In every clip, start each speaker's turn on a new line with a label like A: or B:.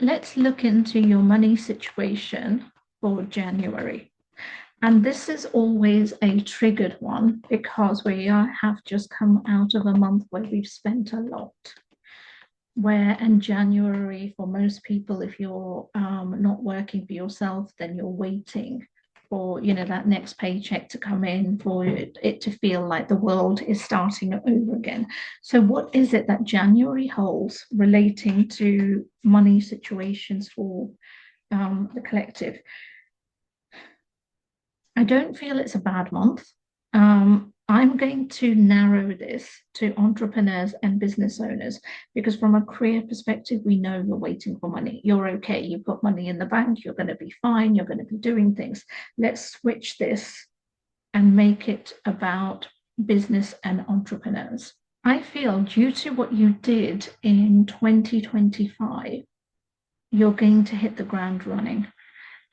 A: let's look into your money situation for January. And this is always a triggered one because have just come out of a month where we've spent a lot. Where in January, for most people, if you're not working for yourself, then you're waiting for that next paycheck to come in, for it to feel like the world is starting over again. So what is it that January holds relating to money situations for the collective? I don't feel it's a bad month. I'm going to narrow this to entrepreneurs and business owners because, from a career perspective, we know you're waiting for money. You're okay. You've got money in the bank. You're going to be fine. You're going to be doing things. Let's switch this and make it about business and entrepreneurs. I feel due to what you did in 2025, you're going to hit the ground running.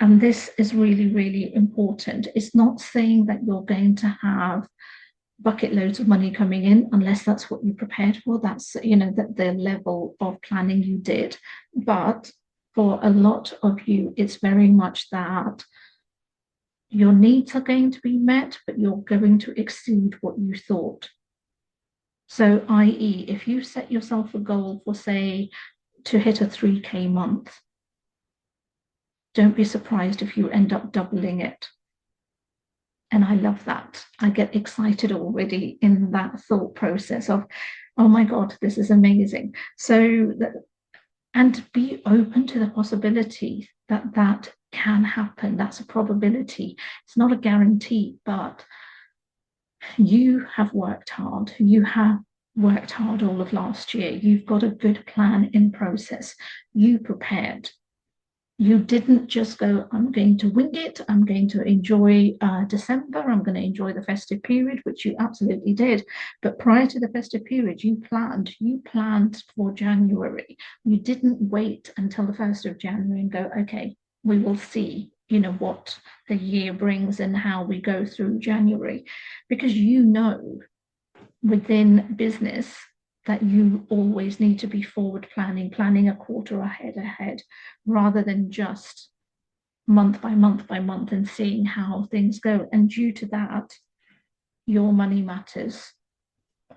A: And this is really, really important. It's not saying that you're going to have bucket loads of money coming in unless that's what you prepared for. That's, the level of planning you did. But for a lot of you, it's very much that your needs are going to be met, but you're going to exceed what you thought. So, i.e., if you set yourself a goal for, say, to hit a 3K month, don't be surprised if you end up doubling it. And I love that. I get excited already in that thought process of, oh my God, this is amazing. And be open to the possibility that that can happen. That's a probability. It's not a guarantee, but you have worked hard. You have worked hard all of last year. You've got a good plan in process. You prepared. You didn't just go, I'm going to wing it, I'm going to enjoy December, I'm going to enjoy the festive period, which you absolutely did. But prior to the festive period, you planned for January. You didn't wait until the 1st of January and go, okay, we will see, what the year brings and how we go through January. Because within business, that you always need to be forward planning a quarter ahead, rather than just month by month by month and seeing how things go. And due to that, your money matters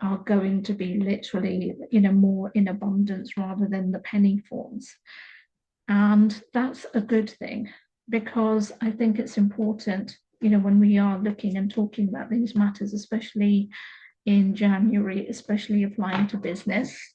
A: are going to be literally, more in abundance rather than the penny forms. And that's a good thing because I think it's important, when we are looking and talking about these matters, especially in January, especially applying to business,